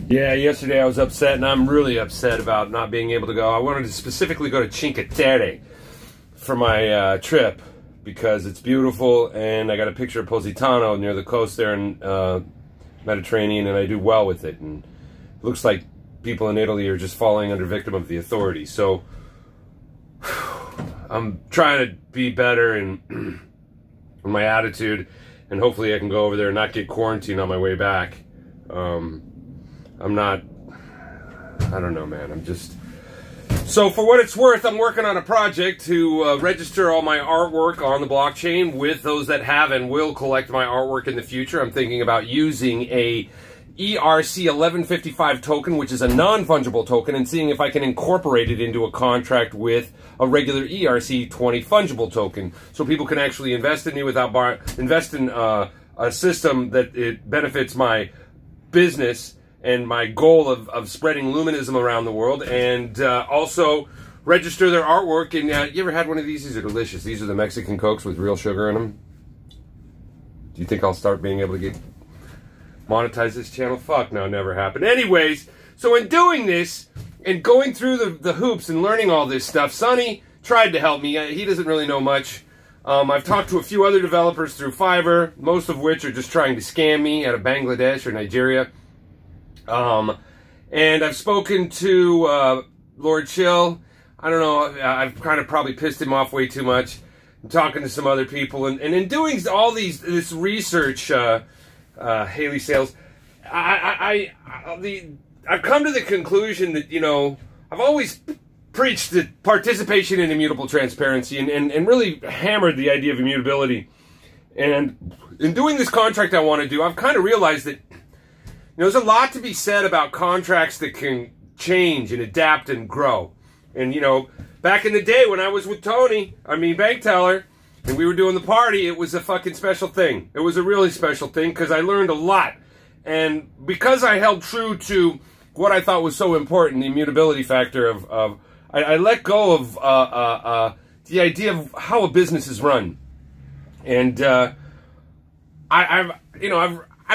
Yeah, yesterday I was upset, and I'm really upset about not being able to go. I wanted to specifically go to Cinque Terre for my trip because it's beautiful, and I got a picture of Positano near the coast there in Mediterranean, and I do well with it. And it looks like people in Italy are just falling under victim of the authorities. So I'm trying to be better in my attitude, and hopefully I can go over there and not get quarantined on my way back. I'm not, I don't know, man. I'm just, so for what it's worth, I'm working on a project to register all my artwork on the blockchain with those that have and will collect my artwork in the future. I'm thinking about using a ERC 1155 token, which is a non-fungible token, and seeing if I can incorporate it into a contract with a regular ERC 20 fungible token, so people can actually invest in me without invest in a system that it benefits my business and my goal of spreading luminism around the world, and also register their artwork. And you ever had one of these? These are delicious. These are the Mexican Cokes with real sugar in them. Do you think I'll start being able to monetize this channel? Fuck no, never happened. Anyways, so in doing this and going through the hoops and learning all this stuff, Sonny tried to help me. He doesn't really know much. I've talked to a few other developers through Fiverr, most of which are just trying to scam me out of Bangladesh or Nigeria. And I've spoken to Lord Chill. I don't know, I've kind of probably pissed him off way too much. I'm talking to some other people, and in doing all this research, Haley Sales, I've come to the conclusion that, you know, I've always preached the participation in immutable transparency and really hammered the idea of immutability. And in doing this contract I want to do, I've kind of realized that, you know, there's a lot to be said about contracts that can change and adapt and grow. And, you know, back in the day when I was with Tony, Bank Teller, and we were doing the party, it was a fucking special thing. It was a really special thing because I learned a lot. And because I held true to what I thought was so important, the immutability factor of I let go of the idea of how a business is run. And I've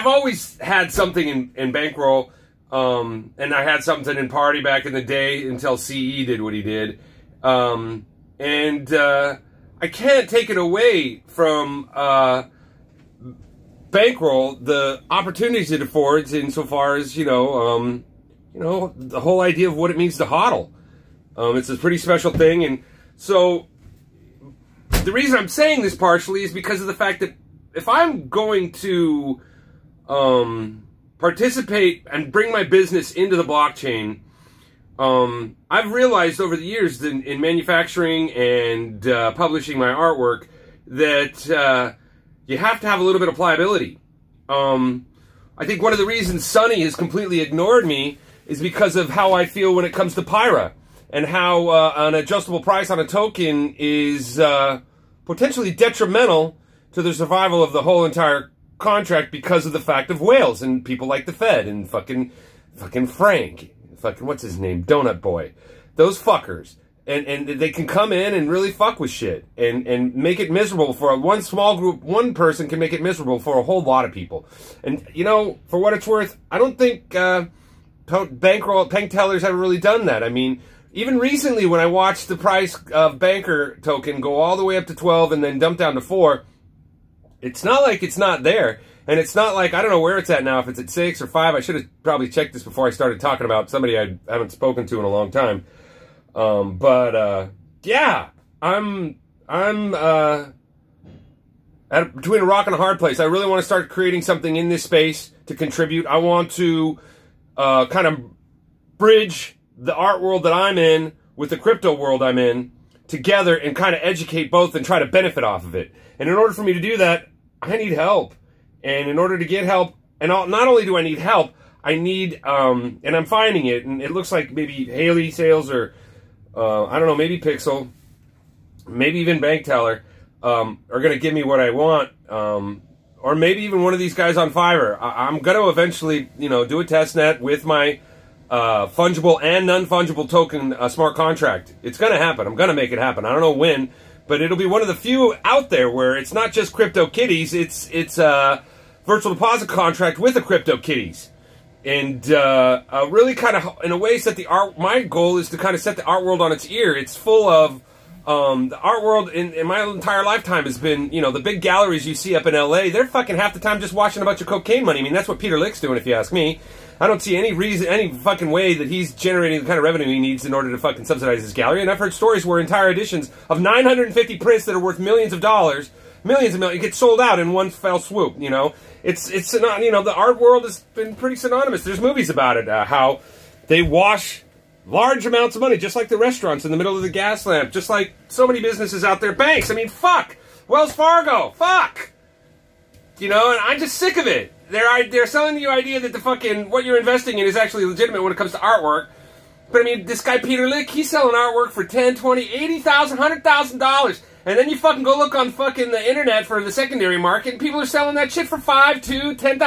always had something in Bankroll, and I had something in Party back in the day until CE did what he did. I can't take it away from Bankroll, the opportunities it affords insofar as, the whole idea of what it means to hodl. It's a pretty special thing. And so the reason I'm saying this partially is because of the fact that if I'm going to participate and bring my business into the blockchain, I've realized over the years that in manufacturing and publishing my artwork that you have to have a little bit of pliability. I think one of the reasons Sonny has completely ignored me is because of how I feel when it comes to Pyra, and how an adjustable price on a token is potentially detrimental to the survival of the whole entire contract because of the fact of whales and people like the Fed and fucking Frank, what's his name, Donut Boy, those fuckers, and they can come in and really fuck with shit and make it miserable for one small group. One person can make it miserable for a whole lot of people. And you know, for what it's worth, I don't think Bank Tellers have really done that. I mean, even recently when I watched the price of Banker token go all the way up to 12 and then dump down to 4, it's not like it's not there. And it's not like, I don't know where it's at now, if it's at 6 or 5. I should have probably checked this before I started talking about somebody I haven't spoken to in a long time. Yeah, I'm between a rock and a hard place. I really want to start creating something in this space to contribute. I want to kind of bridge the art world that I'm in with the crypto world I'm in together and kind of educate both and try to benefit off of it. And in order for me to do that, I need help. And in order to get help, and not only do I need help, I need, and I'm finding it, and it looks like maybe Haley Sales or, I don't know, maybe Pixel, maybe even Bank Teller, are going to give me what I want, or maybe even one of these guys on Fiverr. I'm going to eventually, do a test net with my fungible and non-fungible token smart contract. It's going to happen. I'm going to make it happen. I don't know when, but it'll be one of the few out there where it's not just CryptoKitties, it's a virtual deposit contract with a CryptoKitties. and really kind of, in a way, set the art. My goal is to kind of set the art world on its ear. It's full of the art world in my entire lifetime has been, you know, the big galleries you see up in LA. They're fucking half the time just watching a bunch of cocaine money. I mean, that's what Peter Lick's doing, if you ask me. I don't see any reason, any fucking way that he's generating the kind of revenue he needs in order to fucking subsidize his gallery. And I've heard stories where entire editions of 950 prints that are worth millions of dollars, millions get sold out in one fell swoop. You know, it's you know, the art world has been pretty synonymous. There's movies about it, how they wash large amounts of money, just like the restaurants in the middle of the gas lamp, just like so many businesses out there. Banks, I mean, fuck, Wells Fargo, fuck. You know, and I'm just sick of it. They're selling you the idea that the fucking what you're investing in is actually legitimate when it comes to artwork. But I mean, this guy Peter Lick, he's selling artwork for $10, $20, $80,000, $100,000, and then you fucking go look on fucking the internet for the secondary market, and people are selling that shit for $5,000, $2,000,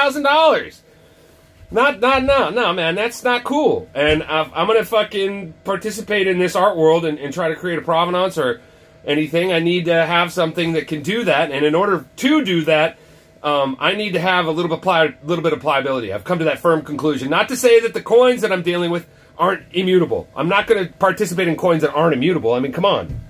$10,000. No, man, that's not cool. And I'm gonna fucking participate in this art world and try to create a provenance or anything. I need to have something that can do that, and in order to do that, I need to have a little bit of pliability. I've come to that firm conclusion. Not to say that the coins that I'm dealing with aren't immutable. I'm not going to participate in coins that aren't immutable. I mean, come on.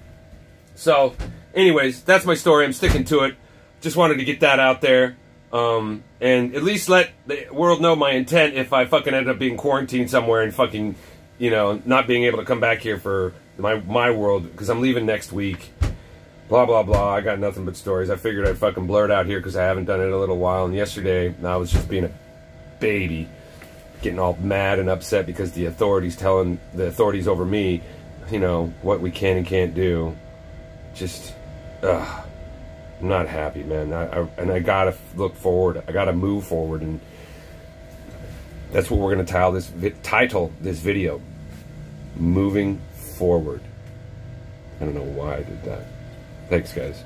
So, anyways, that's my story. I'm sticking to it. Just wanted to get that out there. And at least let the world know my intent if I fucking end up being quarantined somewhere and fucking, you know, not being able to come back here for my world, because I'm leaving next week. Blah, blah, blah. I got nothing but stories. I figured I'd fucking blur it out here because I haven't done it in a little while. And yesterday, I was just being a baby, getting all mad and upset because the authorities telling the authorities over me, you know, what we can and can't do. Just, I'm not happy, man. And I gotta look forward. I gotta move forward. And that's what we're going to title this video. Moving Forward. I don't know why I did that. Thanks, guys.